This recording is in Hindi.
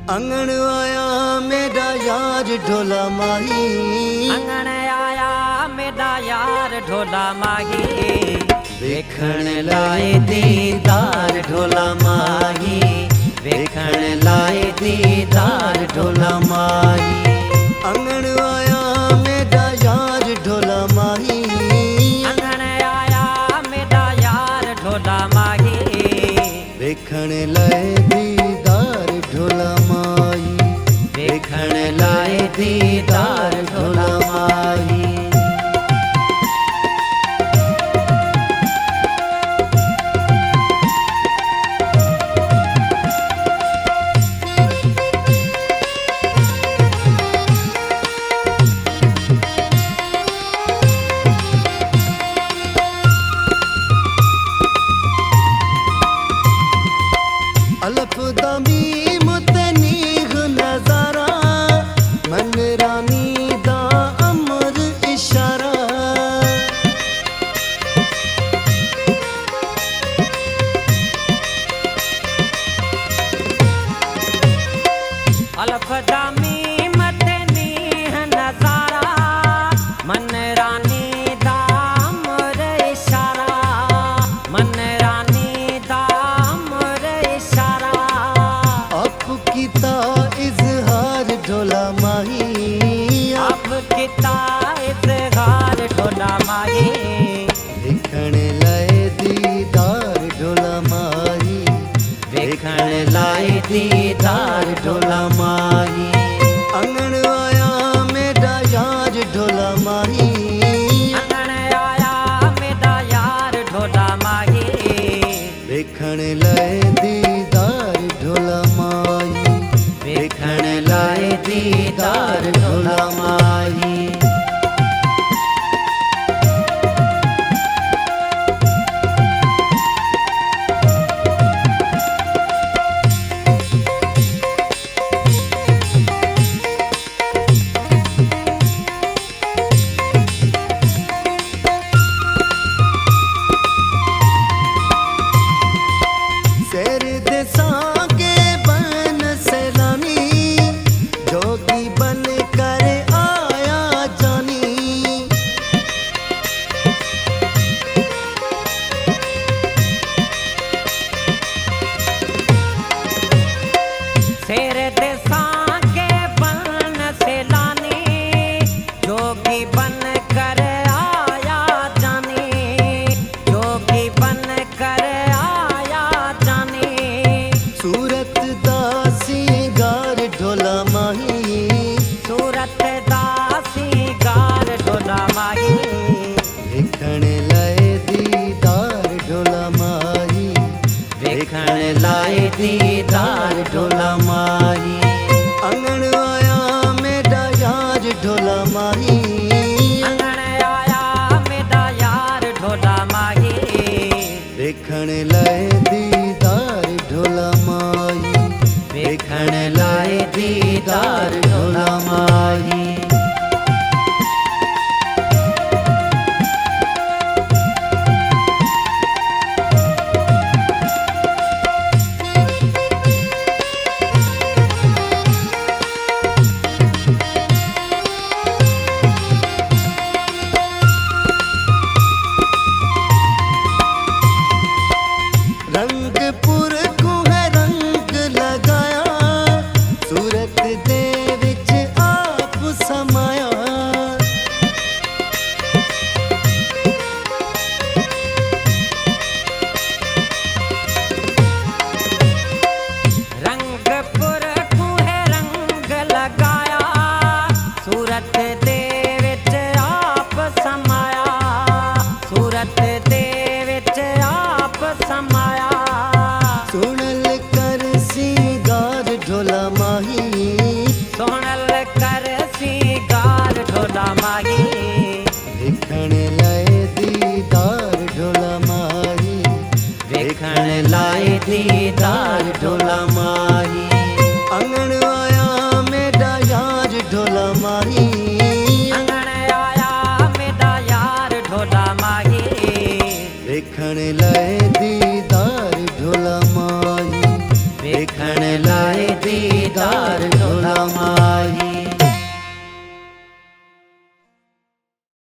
अंगण आया मेरा यार ढोला माही। अंगण आया मेरा यार ढोला माही। देखण लाए दीदार ढोला माही। देखण लाए दीदार ढोला माही। अंगण आया मेरा यार ढोला माही। अंगण आया मेरा यार ढोला माही। देखण लाए दीदार ढोला माही। देखण लाए दीदार ढोला माही। अलफ दामी मुतनीग नजारा मन रानी दा अमर इशारा। अलफ दामी मदनी नजारा मन रानी दा अमर इशारा। मन रानी दा अमर इशारा। आप किता इजहार ढोला माही। अब किता इज़हार ढोला माही। देखण लाए दीदार ढोला माही। देखण लाए दीदार ढोला माही। अंगण आया मेरा यार ढोला माही। अंगण आया मेरा यार ढोला माही। देखण लाए दीदार ढोला माही। देखण लाए दीदार ढोला माही। शेर देसां के बन सैलानी जोगी बन कर आया जानी। शेर देसां के बन सैलानी जोगी बन कर आया जानी। जोगी बन कर आया जानी। सूरत दा सिंगार ढोला माही। सूरत दा सिंगार ढोला माही। देखण लाए दीदार ढोला माही। देखण लाए दीदार ढोला माही। अंगण आया मेरा यार ढोला माही। अंगण आया मेरा यार ढोला माही। देखण लाए दीदार ढोला माही। देखण लाए दीदार ढोला माही। रंगपुर को है रंग लगाया। सूरत दे विच आप समाया। रंगपुर को है रंग लगाया। सूरत दे विच आप समाया। सूरत दे विच आप समाया। सुनल कर सिंगार ढोला माही। सोनल कर सिंगार ढोला माही। देखण लाए दीदार ढोला माही। देखण लाए दीदार ढोला माही। अंगण आया मेरा यार ढोला माही। अंगण आया मेरा यार ढोला माही। देखण लाए दीदार ढोला माही। देखण लाए दीदार